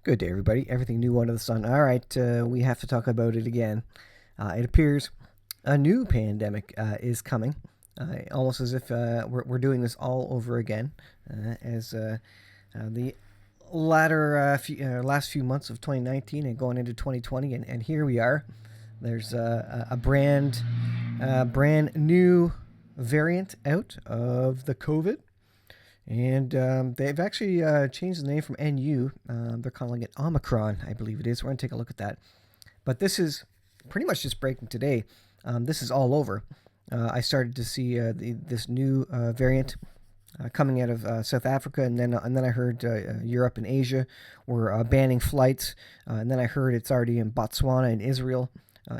Good day, everybody. Everything new under the sun. All right, we have to talk about it again. It appears a new pandemic is coming, almost as if we're doing this all over again, as the last few months of 2019 and going into 2020, and here we are. There's a brand new variant out of the COVID. And they've actually changed the name from NU. They're calling it Omicron, I believe it is. We're going to take a look at that. But this is pretty much just breaking today. This is all over. I started to see this new variant coming out of South Africa, and then I heard Europe and Asia were banning flights, and then I heard it's already in Botswana and Israel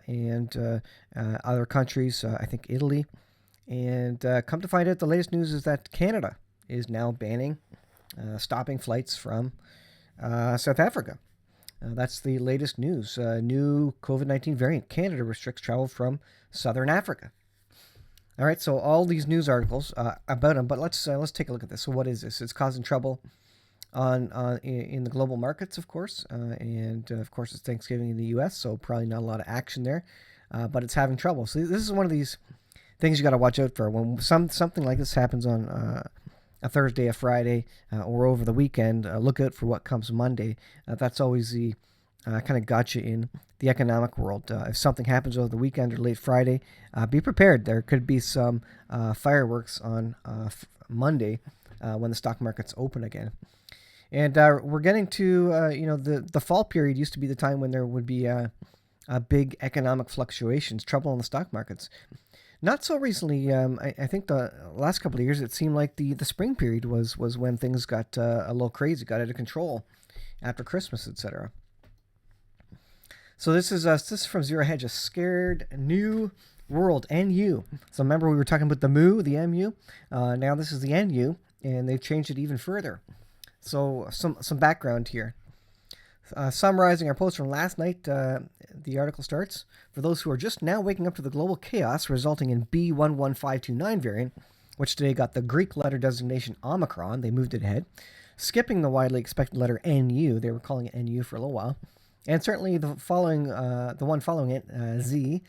and other countries. I think Italy. And come to find out, the latest news is that Canada is now banning, stopping flights from South Africa. That's the latest news. New COVID-19 variant. Canada restricts travel from Southern Africa. All right, so all these news articles about them, but let's take a look at this. So what is this? It's causing trouble in the global markets, of course, and of course it's Thanksgiving in the U.S., so probably not a lot of action there, but it's having trouble. So this is one of these things you got to watch out for when something like this happens on a Thursday, a Friday, or over the weekend. Look out for what comes Monday. That's always the kind of gotcha in the economic world. If something happens over the weekend or late Friday, be prepared. There could be some fireworks on Monday when the stock market's open again. And we're getting to, the fall period used to be the time when there would be big economic fluctuations, trouble in the stock markets. Not so recently. I think the last couple of years, it seemed like the spring period was when things got a little crazy, got out of control after Christmas, etc. So this is from Zero Hedge, a scared new world, NU. So remember we were talking about the MU. Now this is the NU, and they've changed it even further. So some background here. Summarizing our post from last night, the article starts, for those who are just now waking up to the global chaos resulting in B11529 variant, which today got the Greek letter designation Omicron, they moved it ahead, skipping the widely expected letter NU, they were calling it NU for a little while, and certainly the one following it, Z,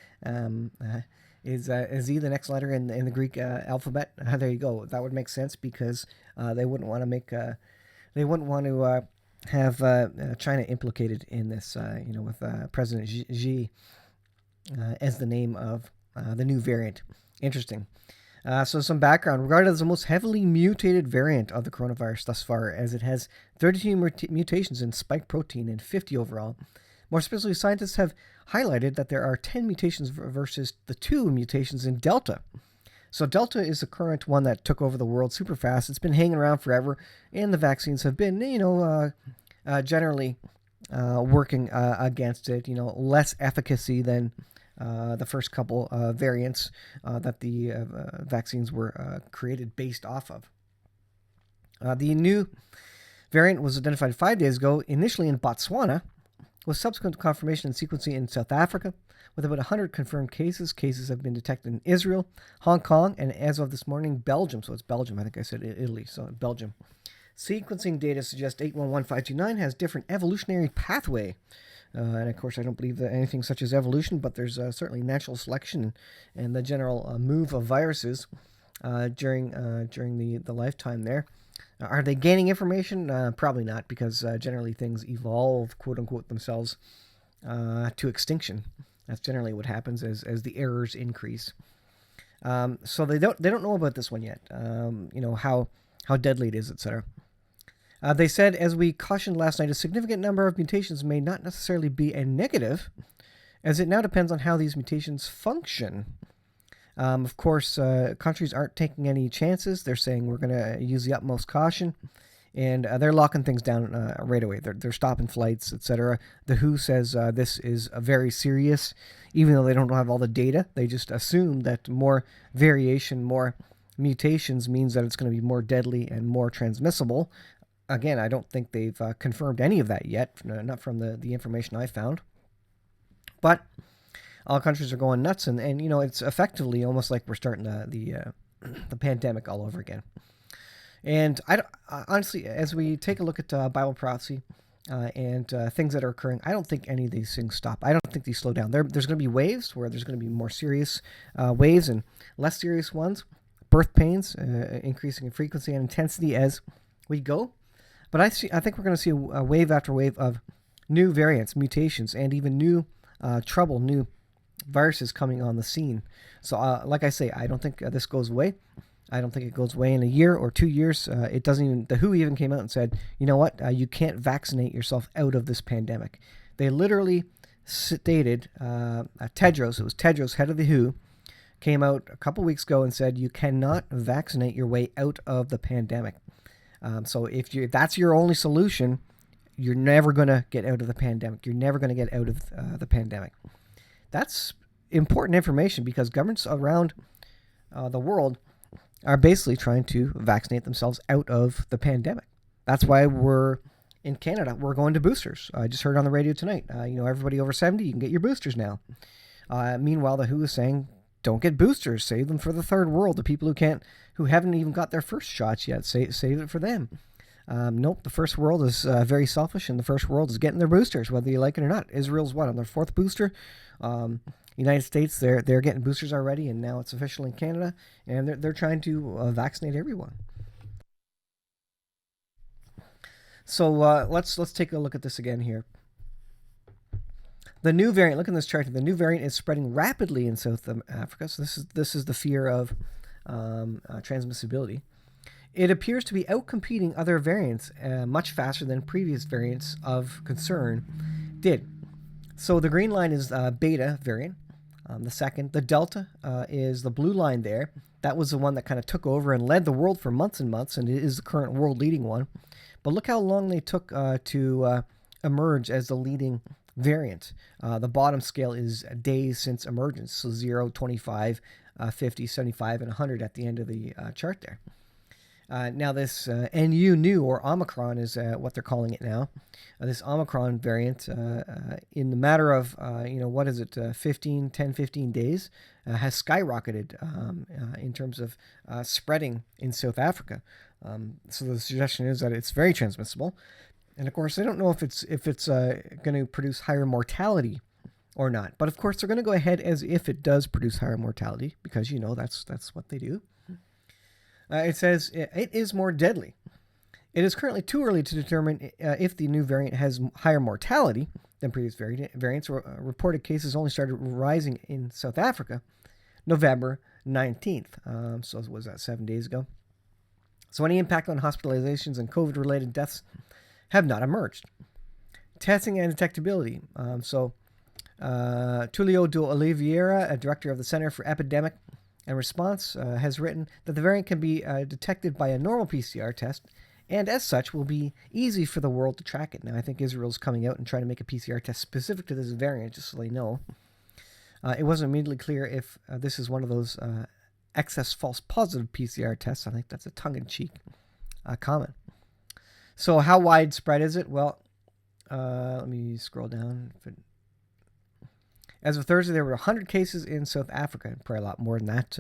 is Z the next letter in the Greek alphabet? There you go. That would make sense because they wouldn't want to have China implicated in this, with President Xi as the name of the new variant. Interesting. So some background. Regarded as the most heavily mutated variant of the coronavirus thus far, as it has 32 mutations in spike protein and 50 overall. More specifically, scientists have highlighted that there are 10 mutations versus the 2 mutations in Delta. So Delta is the current one that took over the world super fast. It's been hanging around forever, and the vaccines have been, generally working against it. Less efficacy than the first couple variants that the vaccines were created based off of. The new variant was identified 5 days ago, initially in Botswana, with subsequent confirmation and sequencing in South Africa. With about 100 confirmed cases. Cases have been detected in Israel, Hong Kong, and as of this morning, Belgium. So it's Belgium. I think I said Italy, so Belgium. Sequencing data suggests 811529 has different evolutionary pathway. And of course, I don't believe that anything such as evolution, but there's certainly natural selection and the general move of viruses during the lifetime there. Are they gaining information? Probably not, because generally things evolve, quote unquote, themselves to extinction. That's generally what happens as the errors increase. So they don't know about this one yet. How deadly it is, etc. They said, as we cautioned last night, a significant number of mutations may not necessarily be a negative, as it now depends on how these mutations function. Of course, countries aren't taking any chances. They're saying we're going to use the utmost caution. And they're locking things down right away. They're stopping flights, etc. The WHO says this is very serious, even though they don't have all the data. They just assume that more variation, more mutations means that it's going to be more deadly and more transmissible. Again, I don't think they've confirmed any of that yet, not from the information I found. But all countries are going nuts, and it's effectively almost like we're starting the pandemic all over again. And honestly, as we take a look at Bible prophecy, and things that are occurring, I don't think any of these things stop. I don't think these slow down. There's going to be waves where there's going to be more serious waves and less serious ones. Birth pains increasing in frequency and intensity as we go. But I think we're going to see a wave after wave of new variants, mutations, and even new new viruses coming on the scene. So, like I say, I don't think this goes away. I don't think it goes away in a year or 2 years. It doesn't even. The WHO even came out and said, you know what? You can't vaccinate yourself out of this pandemic. They literally stated, Tedros, it was Tedros, head of the WHO, came out a couple weeks ago and said you cannot vaccinate your way out of the pandemic. So if that's your only solution, you're never going to get out of the pandemic. You're never going to get out of the pandemic. That's important information because governments around the world are basically trying to vaccinate themselves out of the pandemic. That's why we're in Canada. We're going to boosters. I just heard on the radio tonight. Everybody over 70, you can get your boosters now. Meanwhile, the WHO is saying, don't get boosters. Save them for the third world. The people who haven't even got their first shots yet. Save it for them. Nope. The first world is very selfish, and the first world is getting their boosters, whether you like it or not. Israel's on their fourth booster. United States, they're getting boosters already, and now it's official in Canada, and they're trying to vaccinate everyone. So let's take a look at this again here. The new variant. Look at this chart. The new variant is spreading rapidly in South Africa. So this is the fear of transmissibility. It appears to be outcompeting other variants much faster than previous variants of concern did. So the green line is beta variant. The second, the Delta is the blue line there. That was the one that kind of took over and led the world for months and months, and it is the current world leading one. But look how long they took to emerge as the leading variant. The bottom scale is days since emergence, so 0, 25, 50, 75, and 100 at the end of the chart there. Now this NU new, or Omicron is what they're calling it now. This Omicron variant, in the matter of, 10-15 days, has skyrocketed in terms of spreading in South Africa. So the suggestion is that it's very transmissible. And of course, they don't know if it's going to produce higher mortality or not. But of course, they're going to go ahead as if it does produce higher mortality because, that's what they do. It says it is more deadly. It is currently too early to determine if the new variant has higher mortality than previous variants. Reported cases only started rising in South Africa November 19th. So was that 7 days ago? So any impact on hospitalizations and COVID-related deaths have not emerged. Testing and detectability. Tulio de Oliveira, a director of the Center for Epidemic and Response, has written that the variant can be detected by a normal PCR test, and as such will be easy for the world to track it. Now, I think Israel's coming out and trying to make a PCR test specific to this variant, just so they know. It wasn't immediately clear if this is one of those excess false positive PCR tests. I think that's a tongue-in-cheek comment. So how widespread is it? Well, let me scroll down. As of Thursday, there were 100 cases in South Africa, probably a lot more than that.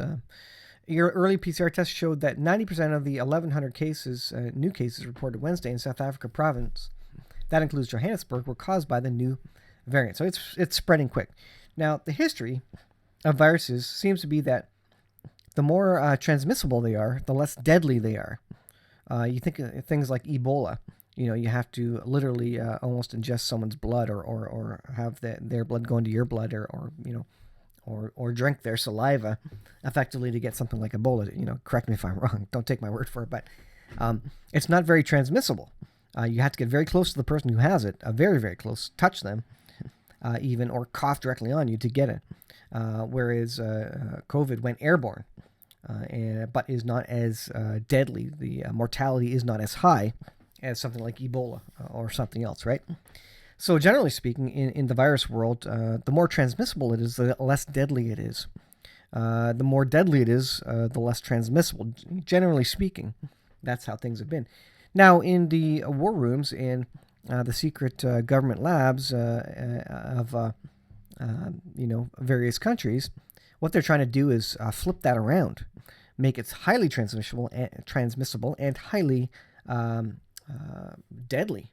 Your early PCR tests showed that 90% of the 1,100 cases, new cases reported Wednesday in South Africa province, that includes Johannesburg, were caused by the new variant. So it's spreading quick. Now, the history of viruses seems to be that the more transmissible they are, the less deadly they are. You think of things like Ebola. You have to literally almost ingest someone's blood or have their blood go into your blood or drink their saliva effectively to get something like Ebola. Correct me if I'm wrong. Don't take my word for it. But it's not very transmissible. You have to get very close to the person who has it, very, very close, touch them even, or cough directly on you to get it. Whereas COVID went airborne. But is not as deadly. The mortality is not as high as something like Ebola or something else, right? So generally speaking, in the virus world, the more transmissible it is, the less deadly it is. The more deadly it is, the less transmissible. Generally speaking, that's how things have been. Now, in the war rooms and the secret government labs of various countries, what they're trying to do is flip that around, make it highly transmissible and highly deadly.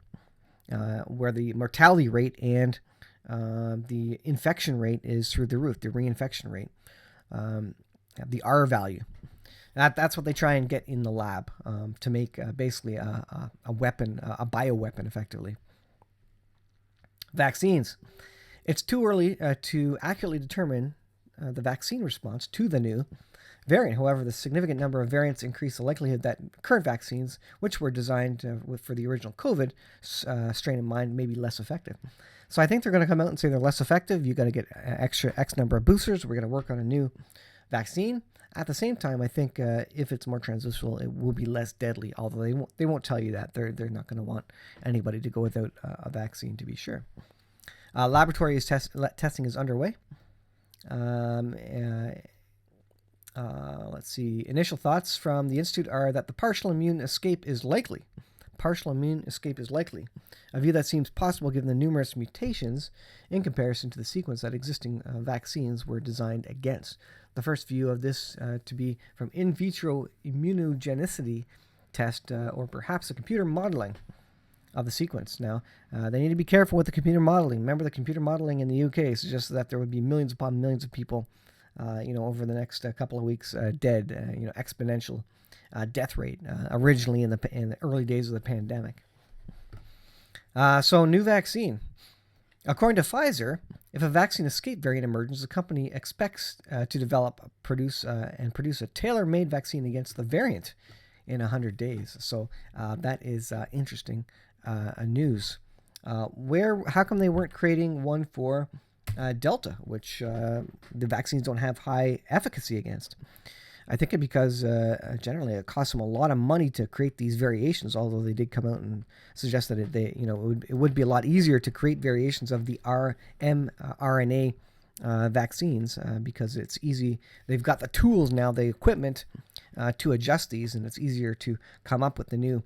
where the mortality rate and the infection rate is through the roof, the reinfection rate, the R value. That's what they try and get in the lab to make basically a weapon, a bioweapon, effectively. Vaccines. It's too early to accurately determine the vaccine response to the new variant. However, the significant number of variants increase the likelihood that current vaccines, which were designed for the original COVID strain in mind, may be less effective. So I think they're going to come out and say they're less effective. You got to get extra X number of boosters. We're going to work on a new vaccine. At the same time, I think if it's more transmissible, it will be less deadly. Although they won't tell you that. They're not going to want anybody to go without a vaccine, to be sure. Laboratory testing is underway. Let's see. Initial thoughts from the Institute are that the partial immune escape is likely. Partial immune escape is likely, a view that seems possible given the numerous mutations in comparison to the sequence that existing vaccines were designed against. The first view of this to be from in vitro immunogenicity test or perhaps a computer modeling of the sequence. Now, they need to be careful with the computer modeling. Remember, the computer modeling in the UK suggests that there would be millions upon millions of people, over the next couple of weeks dead, exponential death rate, originally in the early days of the pandemic. So, new vaccine. According to Pfizer, if a vaccine escape variant emerges, the company expects to produce a tailor-made vaccine against the variant in 100 days. So that is interesting news. How come they weren't creating one for Delta, which the vaccines don't have high efficacy against? I think because generally it costs them a lot of money to create these variations, although they did come out and suggest that it would be a lot easier to create variations of the mRNA vaccines because it's easy. They've got the tools now, the equipment to adjust these, and it's easier to come up with the new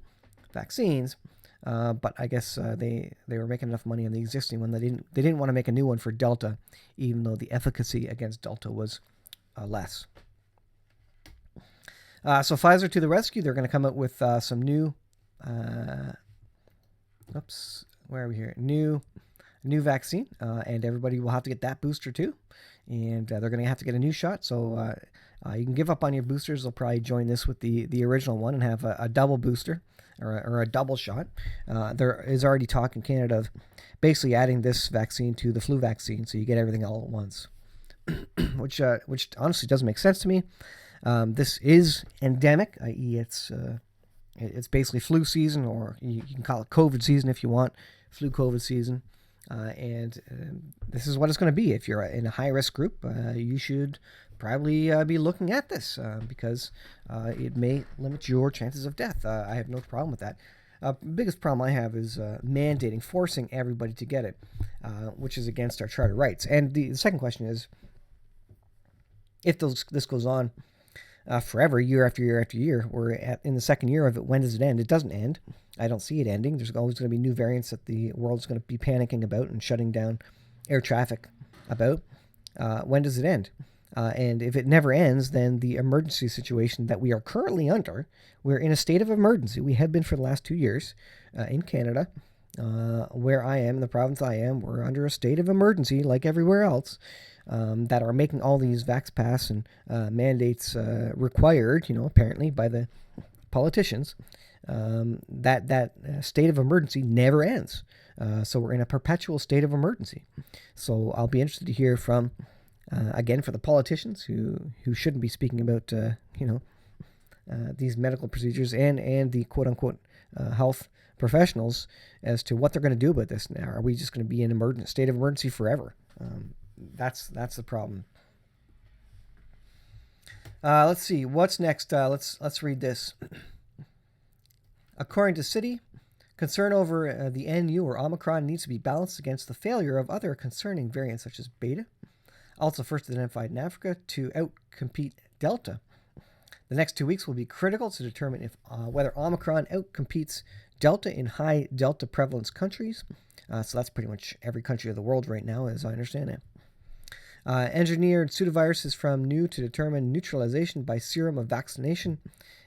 vaccines. But I guess they were making enough money on the existing one. They didn't want to make a new one for Delta, even though the efficacy against Delta was less. So Pfizer to the rescue. They're going to come out with some new, where are we here? New vaccine, and everybody will have to get that booster too. And they're going to have to get a new shot. So you can give up on your boosters. They'll probably join this with the original one and have a double booster or a double shot. There is already talk in Canada of basically adding this vaccine to the flu vaccine, so you get everything all at once, which honestly doesn't make sense to me. This is endemic, i.e. it's basically flu season, or you can call it COVID season if you want, flu COVID season. And this is what it's going to be. If you're in a high-risk group, you should probably be looking at this because it may limit your chances of death. I have no problem with that. Biggest problem I have is forcing everybody to get it, which is against our charter rights. And the second question is, if this goes on forever, year after year after year, we're in the second year of it, when does it end? It doesn't end. I don't see it ending. There's always going to be new variants that the world's going to be panicking about and shutting down air traffic about. When does it end? And if it never ends, then the emergency situation that we are currently under, we're in a state of emergency. We have been for the last 2 years in Canada. Where I am, in the province I am, we're under a state of emergency like everywhere else, that are making all these vax pass and mandates required, apparently by the politicians. That state of emergency never ends. So we're in a perpetual state of emergency. So I'll be interested to hear from, again, for the politicians who shouldn't be speaking about, these medical procedures and the quote-unquote health professionals as to what they're going to do about this now. Are we just going to be in state of emergency forever? That's the problem. Let's see. What's next? Let's read this. According to Citi, concern over the NU or Omicron needs to be balanced against the failure of other concerning variants such as Beta, also first identified in Africa, to outcompete Delta. The next 2 weeks will be critical to determine if whether Omicron outcompetes Delta in high Delta prevalence countries. So that's pretty much every country of the world right now, as I understand it. Engineered pseudoviruses from new to determine neutralization by serum of vaccination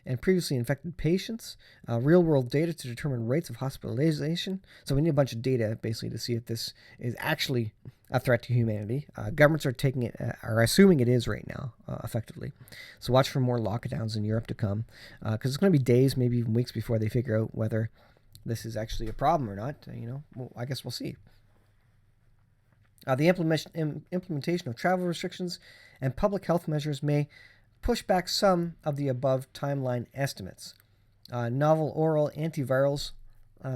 and previously infected patients. Real-world data to determine rates of hospitalization. So we need a bunch of data basically to see if this is actually a threat to humanity. Governments are taking it, are assuming it is right now, effectively. So watch for more lockdowns in Europe to come, because it's going to be days, maybe even weeks before they figure out whether this is actually a problem or not. Well, I guess we'll see. The implementation of travel restrictions and public health measures may push back some of the above timeline estimates. Novel oral antivirals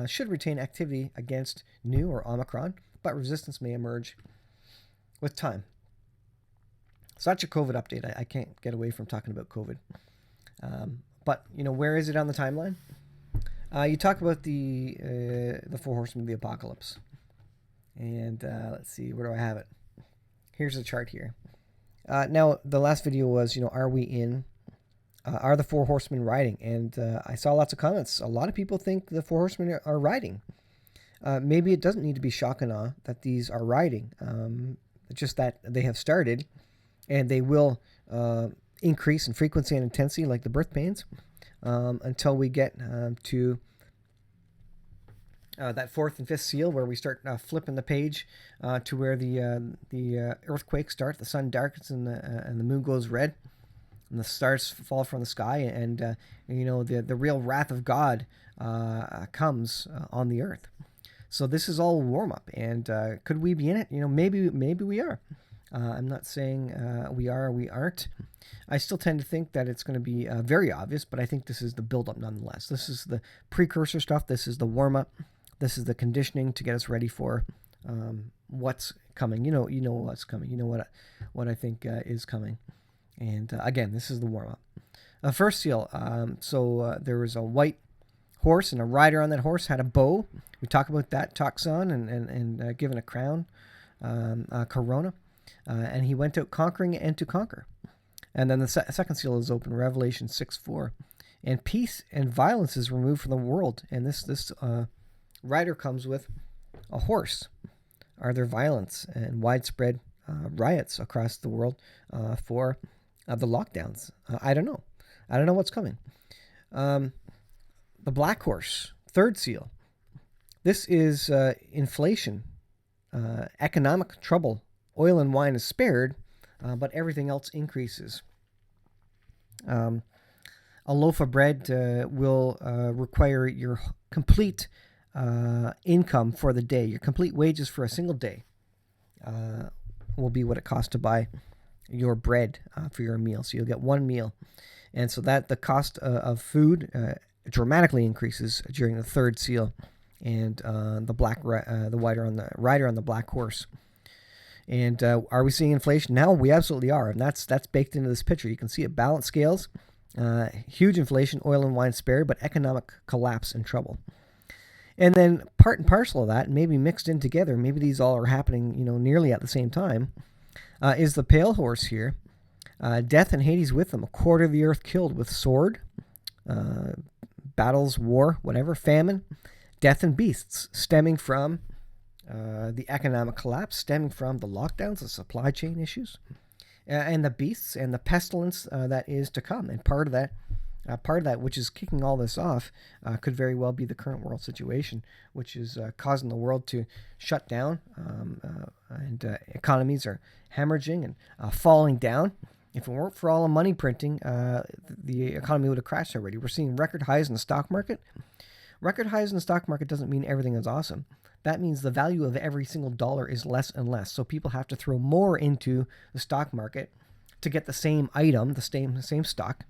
should retain activity against new or Omicron, but resistance may emerge with time. So that's your COVID update. I can't get away from talking about COVID. But, where is it on the timeline? You talk about the four horsemen of the apocalypse. And let's see, where do I have it? Here's the chart here. Now, the last video was, are the four horsemen riding? And I saw lots of comments. A lot of people think the four horsemen are riding. Maybe it doesn't need to be shock and awe that these are riding. Just that they have started, and they will increase in frequency and intensity like the birth pains until we get to that fourth and fifth seal, where we start flipping the page to where the earthquakes start, the sun darkens and the moon goes red, and the stars fall from the sky, and the real wrath of God comes on the earth. So this is all warm up, and could we be in it? Maybe we are. I'm not saying we are or we aren't. I still tend to think that it's going to be very obvious, but I think this is the build-up nonetheless. This is the precursor stuff. This is the warm-up. This is the conditioning to get us ready for what's coming. You know what's coming. You know what I think is coming. And again, this is the warm-up. First seal. So there was a white horse, and a rider on that horse had a bow. We talk about that, toxon, and given a crown, corona. And he went out conquering and to conquer. And then the second seal is open, Revelation 6:4. And peace and violence is removed from the world. And this rider comes with a horse. Are there violence and widespread riots across the world for the lockdowns? I don't know. I don't know what's coming. The black horse, third seal. This is inflation, economic trouble. Oil and wine is spared, but everything else increases. A loaf of bread will require your complete income for the day. Your complete wages for a single day will be what it costs to buy your bread for your meal. So you'll get one meal. And so that the cost of food dramatically increases during the third seal, and the rider on the black horse. And are we seeing inflation now? We absolutely are, and that's baked into this picture. You can see it, balance scales, huge inflation, oil and wine spared, but economic collapse and trouble. And then part and parcel of that, maybe mixed in together, maybe these all are happening, nearly at the same time, is the pale horse here. Death and Hades with them, a quarter of the earth killed with sword, battles, war, whatever, famine, death and beasts, stemming from the economic collapse, stemming from the lockdowns, the supply chain issues, and the beasts and the pestilence that is to come. And part of that, which is kicking all this off, could very well be the current world situation, which is causing the world to shut down, and economies are hemorrhaging and falling down. If it weren't for all the money printing, the economy would have crashed already. We're seeing record highs in the stock market. Record highs in the stock market doesn't mean everything is awesome. That means the value of every single dollar is less and less. So people have to throw more into the stock market to get the same item, the same stock.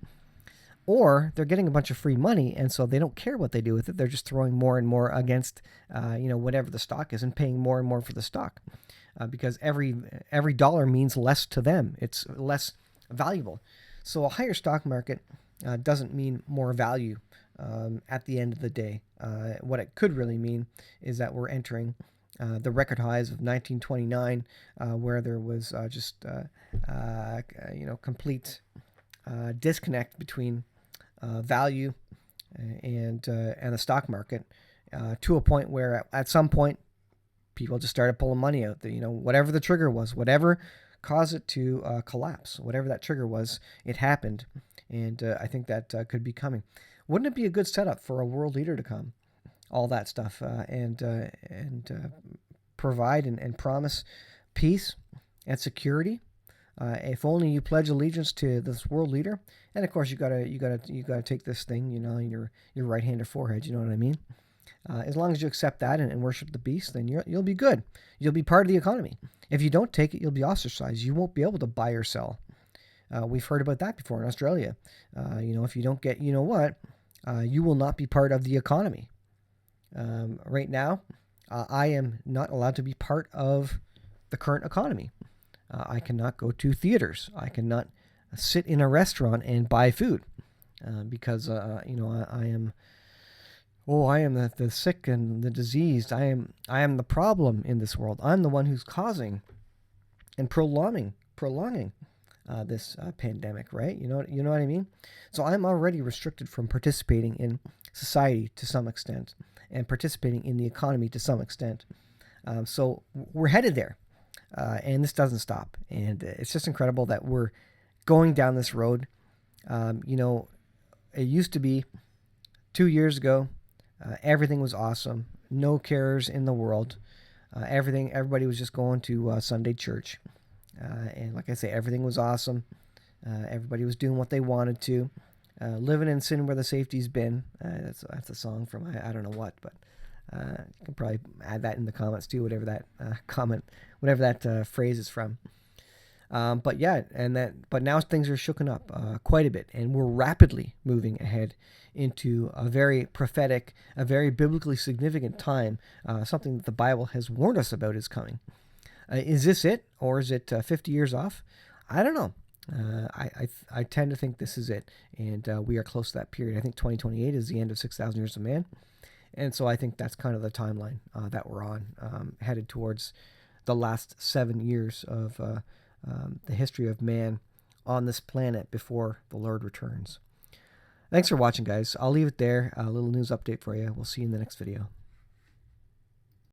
Or they're getting a bunch of free money, and so they don't care what they do with it. They're just throwing more and more against, whatever the stock is, and paying more and more for the stock, because every dollar means less to them. It's less valuable. So a higher stock market doesn't mean more value at the end of the day. What it could really mean is that we're entering the record highs of 1929, where there was complete disconnect between value and the stock market, to a point where at some point people just started pulling money out. Whatever the trigger was, whatever cause it to collapse. Whatever that trigger was, it happened, and I think that could be coming. Wouldn't it be a good setup for a world leader to come? All that stuff and provide and promise peace and security. If only you pledge allegiance to this world leader, and of course you gotta take this thing, your right hand or forehead. You know what I mean? As long as you accept that and worship the beast, then you'll be good. You'll be part of the economy. If you don't take it, you'll be ostracized. You won't be able to buy or sell. We've heard about that before in Australia. If you don't get, you will not be part of the economy. Right now, I am not allowed to be part of the current economy. I cannot go to theaters. I cannot sit in a restaurant and buy food because I am. Oh, I am the sick and the diseased. I am the problem in this world. I'm the one who's causing and prolonging this pandemic, right? You know what I mean? So I'm already restricted from participating in society to some extent and participating in the economy to some extent. So we're headed there, and this doesn't stop. And it's just incredible that we're going down this road. It used to be 2 years ago. Everything was awesome. No cares in the world. Everybody was just going to Sunday church. And like I say, everything was awesome. Everybody was doing what they wanted to. Living in sin where the safety's been. That's a song from I don't know what, but you can probably add that in the comments too, whatever that phrase is from. But now things are shooken up quite a bit, and we're rapidly moving ahead into a very prophetic, a very biblically significant time, something that the Bible has warned us about is coming. Is this it, or is it 50 years off? I don't know. I tend to think this is it, and we are close to that period. I think 2028 is the end of 6,000 years of man, and so I think that's kind of the timeline that we're on, headed towards the last 7 years of the history of man on this planet before the Lord returns. Thanks for watching, guys. I'll leave it there. A little news update for you. We'll see you in the next video.